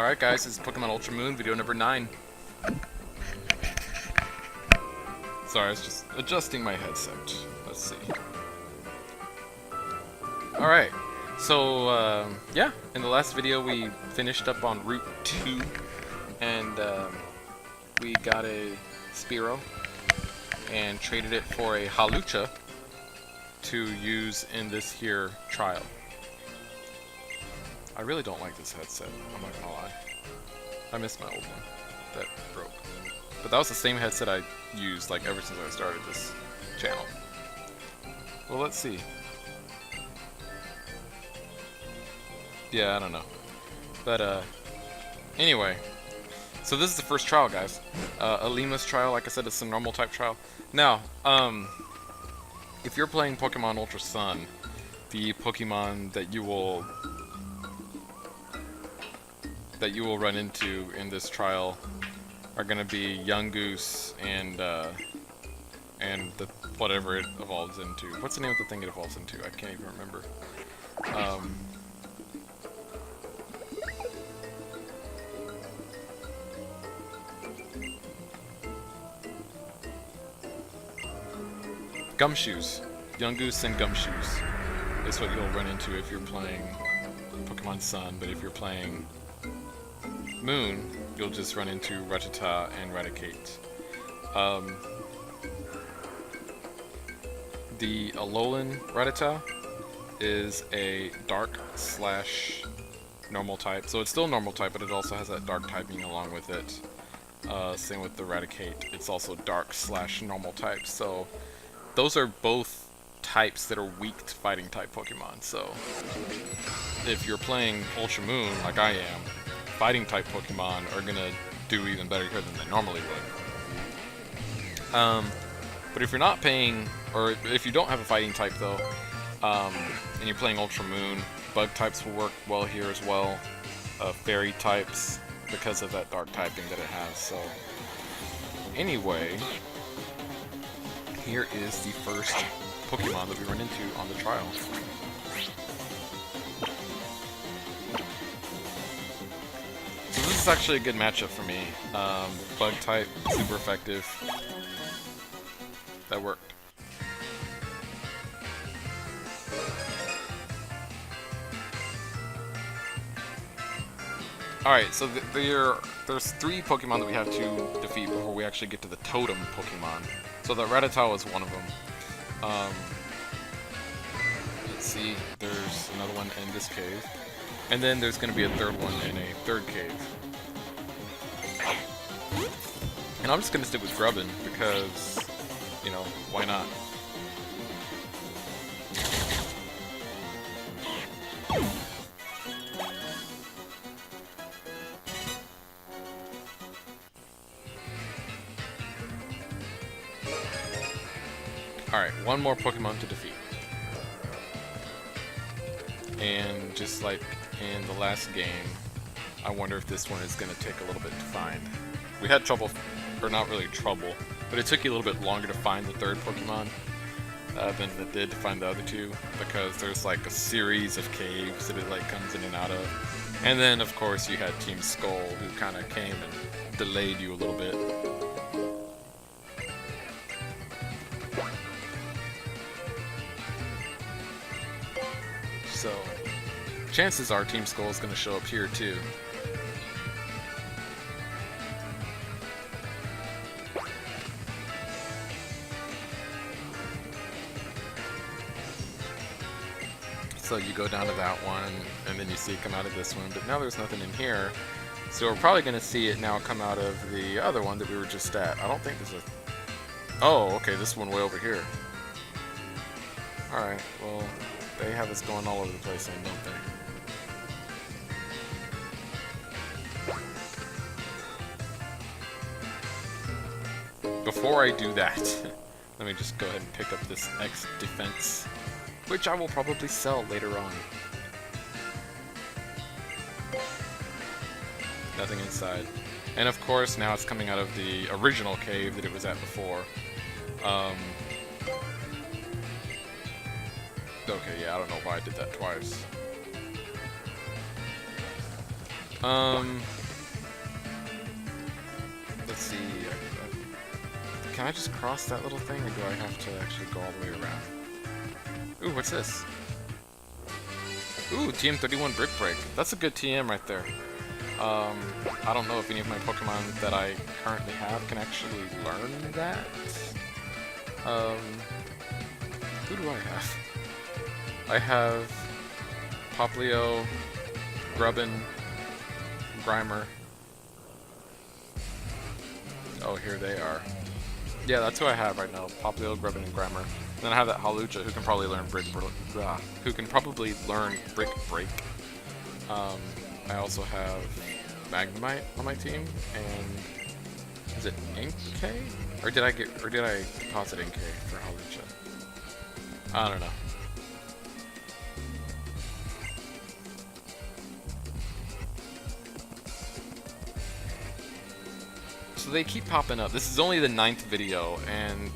Alright guys, this is Pokemon Ultra Moon, video number 9. Sorry, I was just adjusting my headset. Let's see. Alright, so yeah, in the last video we finished up on Route 2, and we got a Spearow, and traded it for a Halucha to use in this here trial. I really don't like this headset, I'm not gonna lie. I miss my old one that broke. But that was the same headset I used like ever since I started this channel. Well, let's see. Yeah, I don't know. But anyway. So this is the first trial, guys. Ilima's trial, like I said, it's a normal type trial. Now, if you're playing Pokemon Ultra Sun, the Pokemon that you will run into in this trial are going to be Yungoos and the whatever it evolves into. What's the name of the thing it evolves into? I can't even remember. Gumshoes. Yungoos and Gumshoos is what you'll run into if you're playing Pokemon Sun, but if you're playing Moon, you'll just run into Rattata and Raticate. The Alolan Rattata is a dark slash normal type, so it's still normal type, but it also has that dark typing along with it. Same with the Raticate, it's also dark slash normal type, so those are both types that are weak to fighting type Pokemon. So if you're playing Ultra Moon like I am, fighting type Pokemon are gonna do even better here than they normally would. But if you're not paying, or if you don't have a fighting type though, and you're playing Ultra Moon, bug types will work well here as well. Fairy types, because of that dark typing that it has. So anyway, here is the first Pokemon that we run into on the trial. So this is actually a good matchup for me. Bug type, super effective. That worked. Alright, so there's 3 Pokemon that we have to defeat before we actually get to the Totem Pokemon. So the Rattata is one of them. Let's see, there's another one in this cave. And then there's going to be a third one in a third cave. And I'm just going to stick with Grubbin because, you know, why not? Alright, one more Pokemon to defeat. And just like in the last game, I wonder if this one is going to take a little bit to find. We had trouble, or not really trouble, but it took you a little bit longer to find the third Pokemon than it did to find the other two, because there's like a series of caves that it like comes in and out of. And then of course you had Team Skull, who kind of came and delayed you a little bit. So, chances are Team Skull is going to show up here too. So you go down to that one, and then you see it come out of this one, but now there's nothing in here. So we're probably going to see it now come out of the other one that we were just at. I don't think there's a... Oh, okay, this one way over here. Alright, well... They have us going all over the place, don't they? Before I do that, let me just go ahead and pick up this X defense, which I will probably sell later on. Nothing inside. And of course, now it's coming out of the original cave that it was at before. Okay, yeah, I don't know why I did that twice. Let's see. Can I just cross that little thing, or do I have to actually go all the way around? Ooh, what's this? Ooh, TM31 Brick Break. That's a good TM right there. I don't know if any of my Pokemon that I currently have can actually learn that. Who do I have? I have Poplio, Grubbin, Grimer. Oh, here they are. Yeah, that's who I have right now. Poplio, Grubbin, and Grimer. And then I have that Hawlucha who can probably learn Brick Break. I also have Magnemite on my team, and is it Inkay? Or did I deposit Inkay for Hawlucha? I don't know. So they keep popping up. This is only the 9th video, and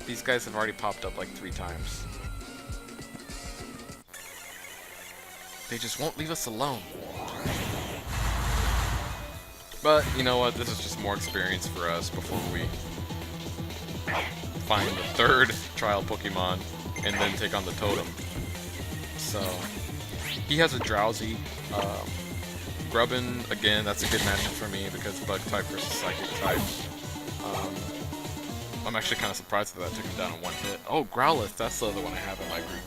these guys have already popped up like 3 times. They just won't leave us alone. But, you know what, this is just more experience for us before we find the 3rd trial Pokemon and then take on the Totem. So, he has a Drowsy. Grubbin, again, that's a good matchup for me because Bug type versus Psychic type. I'm actually kind of surprised that that took him down in 1 hit. Oh, Growlithe, that's the other one I have in my group.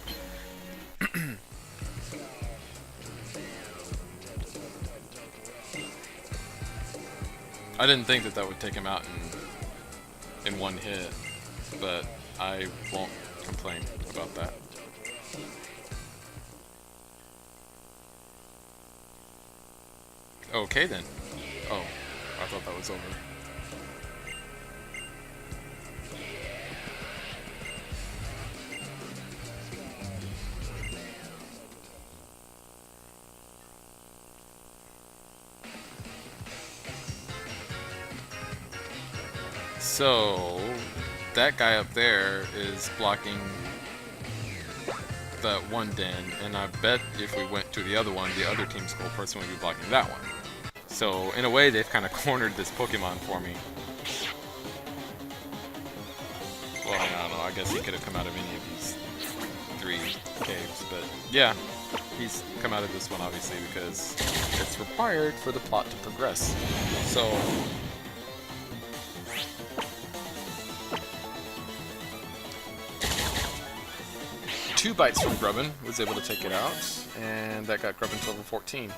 I didn't think that that would take him out in 1 hit, but I won't complain about that. Okay then. Oh, I thought that was over. So, that guy up there is blocking that one den, and I bet if we went to the other one, the other team's goal person would be blocking that one. So, in a way, they've kind of cornered this Pokemon for me. Well, I don't know, I guess he could have come out of any of these 3 caves, but yeah, he's come out of this one obviously because it's required for the plot to progress. So, 2 bites from Grubbin, was able to take it out, and that got Grubbin to level 14.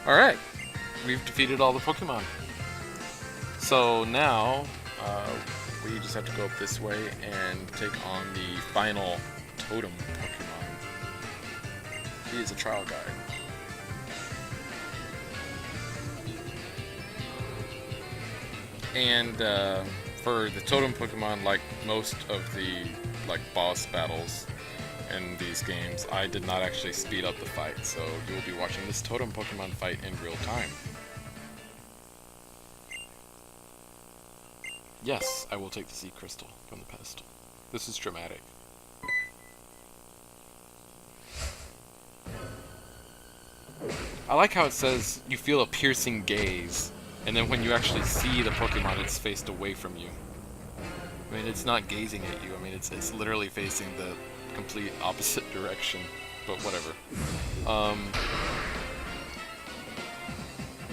Alright, we've defeated all the Pokemon. So now, we just have to go up this way and take on the final Totem Pokemon. He is a trial guide. And for the Totem Pokemon, like most of the boss battles in these games, I did not actually speed up the fight, so you will be watching this Totem Pokemon fight in real time. Yes, I will take the Sea Crystal from the pedestal. This is dramatic. I like how it says you feel a piercing gaze. And then when you actually see the Pokemon, it's faced away from you. I mean, it's not gazing at you. I mean, it's literally facing the complete opposite direction. But whatever.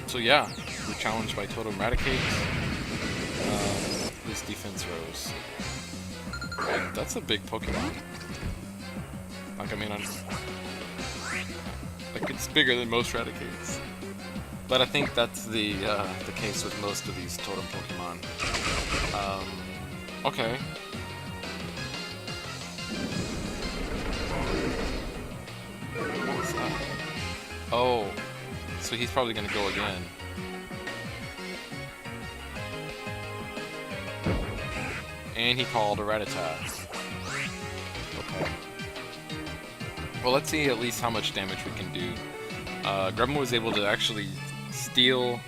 So yeah, we're challenged by Totem Raticate. This defense rose. And that's a big Pokemon. Like, I mean, like it's bigger than most Raticates. But I think that's the case with most of these Totem Pokemon. Okay. What was that? Oh, so he's probably gonna go again. And he called a Rattata. Okay. Well, let's see at least how much damage we can do. Grubbin was able to actually steal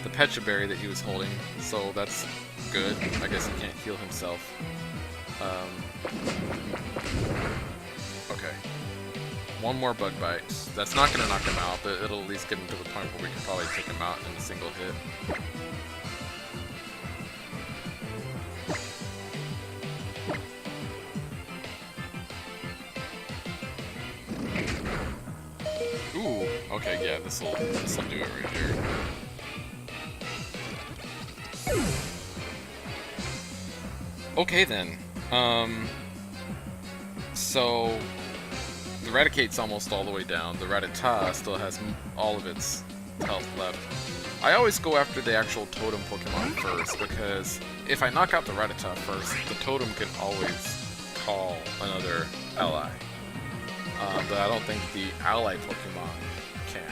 the Pecha Berry that he was holding, so that's good. I guess he can't heal himself. Okay. One more Bug Bite. That's not going to knock him out, but it'll at least get him to the point where we can probably take him out in a single hit. Ooh, okay, yeah, this'll do it right here. Okay then. So the Raticate's almost all the way down. The Rattata still has all of its health left. I always go after the actual totem Pokemon first, because if I knock out the Rattata first, the totem can always call another ally. But I don't think the ally Pokemon can.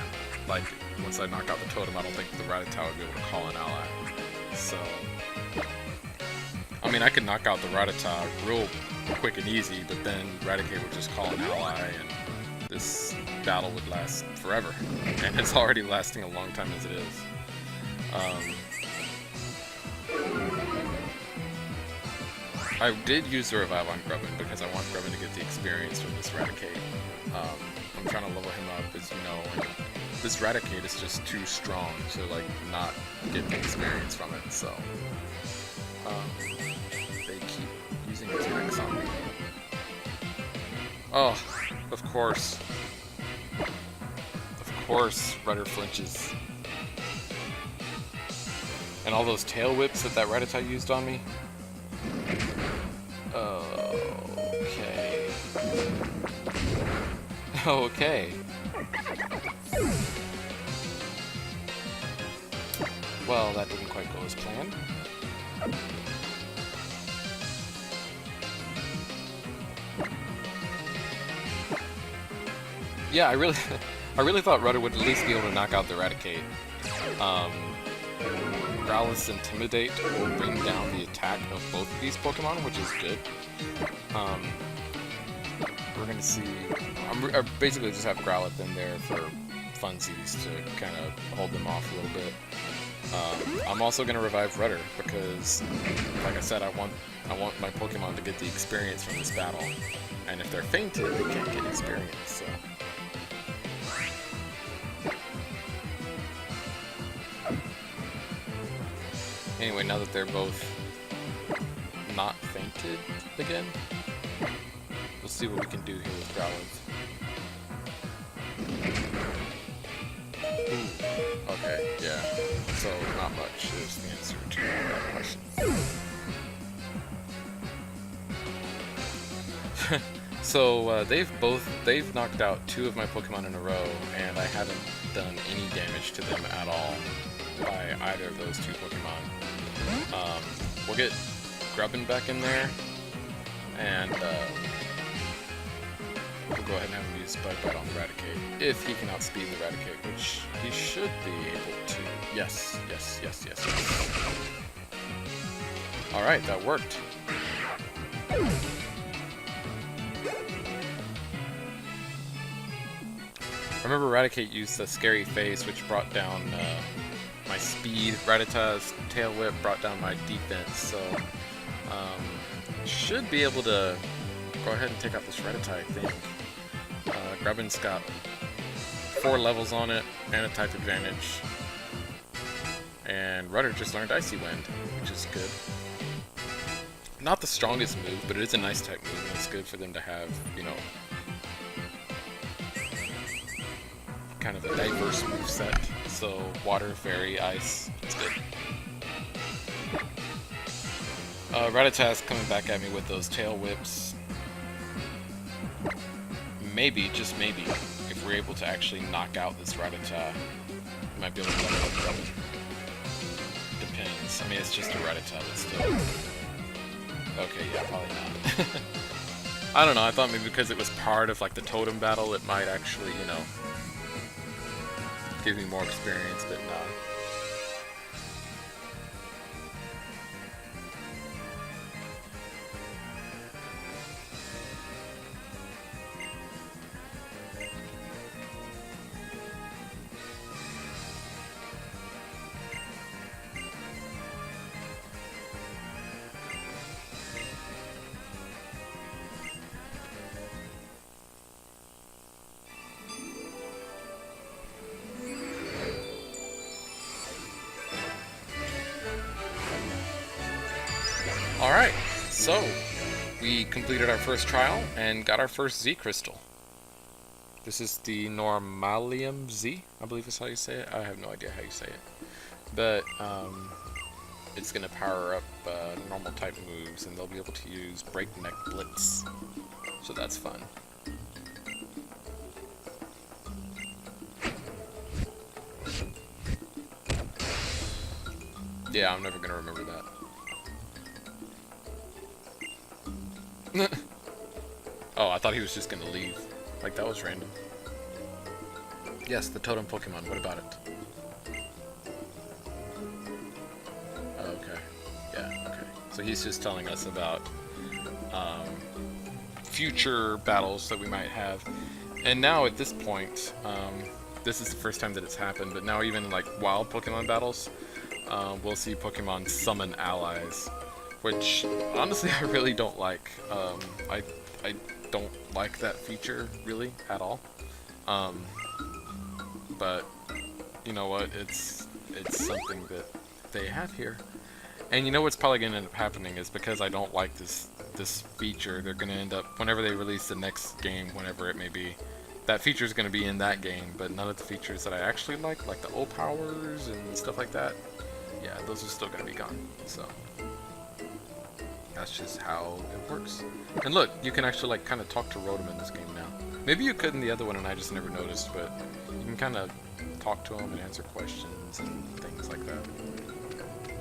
Like, once I knock out the totem, I don't think the Rattata would be able to call an ally. So, I mean, I could knock out the Rattata real quick and easy, but then Raticate would just call an ally, and this battle would last forever. And it's already lasting a long time as it is. I did use the Revive on Grubbin because I want Grubbin to get the experience from this Raticate. I'm trying to level him up, as you know, and this Raticate is just too strong to, like, not get the experience from it, so... they keep using attacks on me. Oh, of course. Of course, Rudder flinches. And all those tail whips that Rattata used on me? Okay. Okay. Well, that didn't quite go as planned. Yeah, I really thought Rudder would at least be able to knock out the Raticate. Growlithe's Intimidate will bring down the attack of both of these Pokemon, which is good. We're gonna see... I basically just have Growlithe in there for funsies to kind of hold them off a little bit. I'm also gonna revive Rudder because, like I said, I want my Pokemon to get the experience from this battle. And if they're fainted, they can't get experience, so... Anyway, now that they're both not fainted again, we'll see what we can do here with Growlithe. Ooh, okay, yeah. So, not much is the answer to that question. So, they've knocked out 2 of my Pokemon in a row, and I haven't done any damage to them at all by either of those 2 Pokemon. We'll get Grubbin back in there, and we'll go ahead and have him use Bug Bite on the Raticate, if he can outspeed the Raticate, which he should be able to. Yes, yes, yes, yes, yes. Alright, that worked. I remember Raticate used the Scary Face, which brought down my speed. Rattata's Tail Whip brought down my defense, so should be able to go ahead and take out this Rattata, I think. Grubbin's got 4 levels on it and a type advantage. And Rudder just learned Icy Wind, which is good. Not the strongest move, but it is a nice type move, and it's good for them to have, you know, kind of a diverse moveset. So, water, fairy, ice, it's good. Rattata's coming back at me with those tail whips. Maybe, just maybe, if we're able to actually knock out this Rattata, we might be able to level up Grubbin. Depends. I mean, it's just a Rattata, but still. Okay, yeah, probably not. I don't know, I thought maybe because it was part of, like, the totem battle, it might actually, you know, give me more experience, but nah. Alright, so we completed our first trial and got our first Z crystal. This is the Normalium Z, I believe is how you say it. I have no idea how you say it. But it's going to power up normal type moves, and they'll be able to use Breakneck Blitz. So that's fun. Yeah, I'm never going to remember that. Oh, I thought he was just going to leave. Like, that was random. Yes, the totem Pokemon. What about it? Okay. Yeah, okay. So he's just telling us about future battles that we might have. And now, at this point, this is the first time that it's happened, but now even, like, wild Pokemon battles, we'll see Pokemon summon allies, which, honestly, I really don't like. I don't like that feature, really, at all. But, you know what, it's something that they have here. And you know what's probably going to end up happening is because I don't like this feature, they're going to end up, whenever they release the next game, whenever it may be, that feature is going to be in that game, but none of the features that I actually like the O powers and stuff like that, yeah, those are still going to be gone. So that's just how it works. And look, you can actually like kind of talk to Rotom in this game now. Maybe you could in the other one and I just never noticed, but you can kind of talk to him and answer questions and things like that.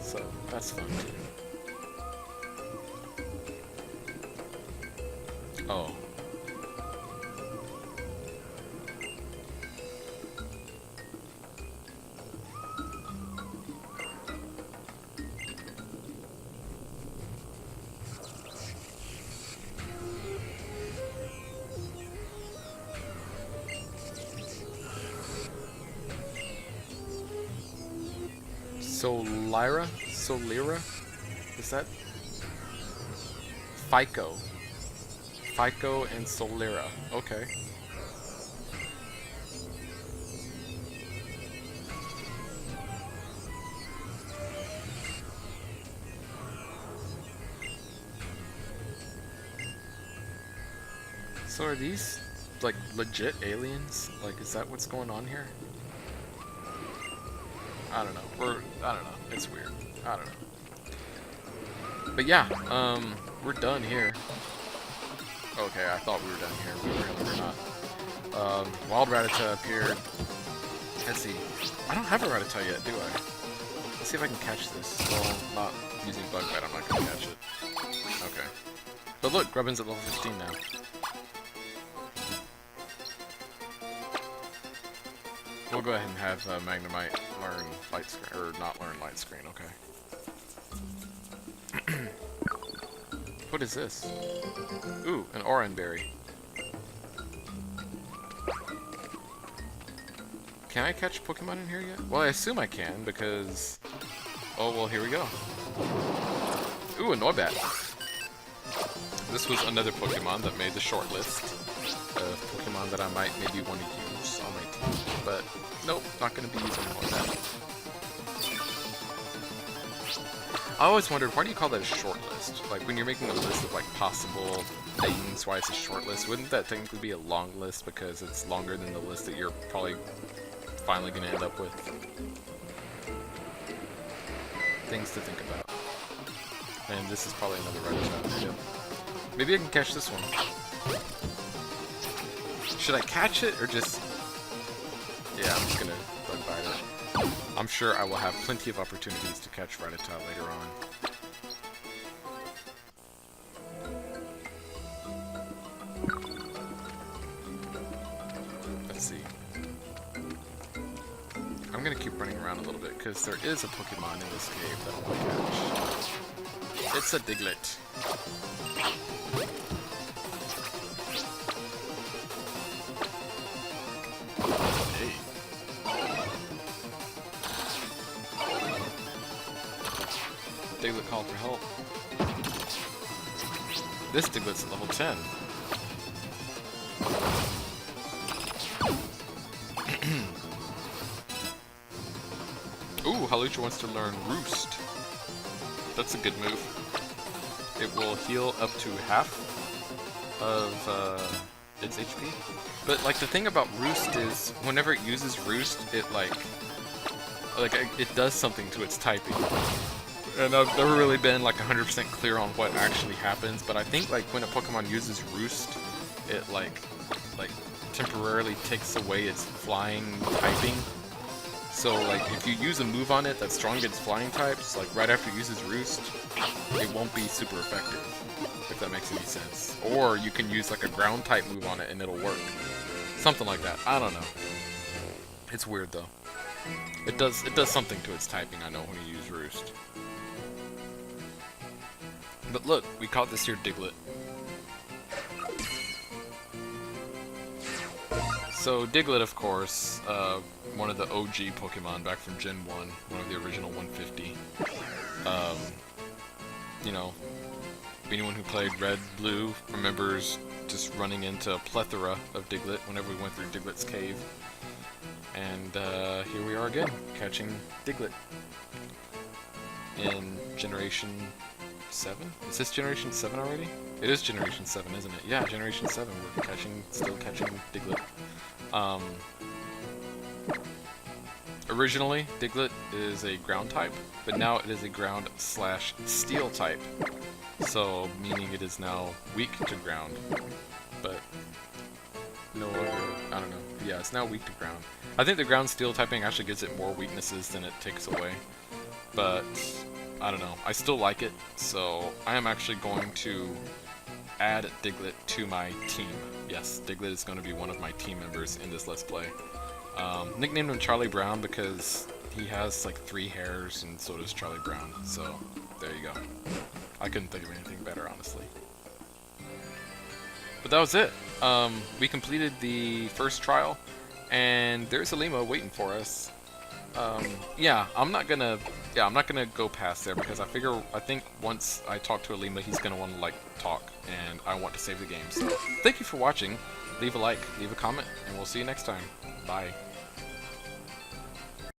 So that's fun too. Oh. Solira? Is that? Fico and Solira. Okay. So are these like legit aliens? Like, is that what's going on here? I don't know. I don't know. It's weird. I don't know. But yeah, we're done here. Okay, I thought we were done here. We're not. Wild Rattata appeared. Let's see. I don't have a Rattata yet, do I? Let's see if I can catch this. Well, not using Bug Bite, I'm not gonna catch it. Okay. But look, Grubbin's at level 15 now. We'll go ahead and have Magnemite learn light screen, or not learn light screen, okay. What is this? Ooh, an Oranberry. Can I catch Pokemon in here yet? Well, I assume I can, because... Oh, well, here we go. Ooh, a Noibat. This was another Pokemon that made the short list of Pokemon that I might maybe want to use on my team, but nope, not going to be using Noibat. I always wondered, why do you call that a short list? Like, when you're making a list of, like, possible things, why it's a short list? Wouldn't that technically be a long list because it's longer than the list that you're probably finally going to end up with? Things to think about. And this is probably another Rattata. Yep. Maybe I can catch this one. Should I catch it, or just... Yeah, I'm just going to bug bite it. I'm sure I will have plenty of opportunities to catch Rattata later on. Let's see. I'm gonna keep running around a little bit because there is a Pokemon in this cave that I want to catch. It's a Diglett. Diglett called for help. This Diglett's at level 10. Ooh, Hawlucha wants to learn Roost. That's a good move. it will heal up to half of its HP. But like the thing about Roost is, whenever it uses Roost, it it does something to its typing. And I've never really been like 100% clear on what actually happens, but I think like when a Pokemon uses Roost, it like temporarily takes away its flying typing. So like if you use a move on it that's strong against flying types, like right after it uses Roost, it won't be super effective, if that makes any sense. Or you can use like a ground type move on it and it'll work. Something like that. I don't know. It's weird though. It does something to its typing, I know, when you use Roost. But look, we caught this here Diglett. So Diglett, of course, one of the OG Pokemon back from Gen 1, one of the original 150. You know, anyone who played Red, Blue remembers just running into a plethora of Diglett whenever we went through Diglett's cave. And here we are again, catching Diglett in Generation 7? Is this Generation 7 already? It is Generation 7, isn't it? Yeah, Generation 7, we're still catching Diglett. Originally, Diglett is a ground type, but now it is a ground/steel type. So, meaning it is now weak to ground. But no other, I don't know. Yeah, it's now weak to ground. I think the ground steel typing actually gives it more weaknesses than it takes away. But I don't know. I still like it, so I am actually going to add Diglett to my team. Yes, Diglett is going to be one of my team members in this Let's Play. Nicknamed him Charlie Brown because he has like 3 hairs, and so does Charlie Brown. So there you go. I couldn't think of anything better, honestly. But that was it. We completed the first trial, and there's Ilima waiting for us. Yeah, I'm not gonna go past there because I think once I talk to Ilima, he's gonna want to like talk, and I want to save the game. So thank you for watching. Leave a like, leave a comment, and we'll see you next time. Bye.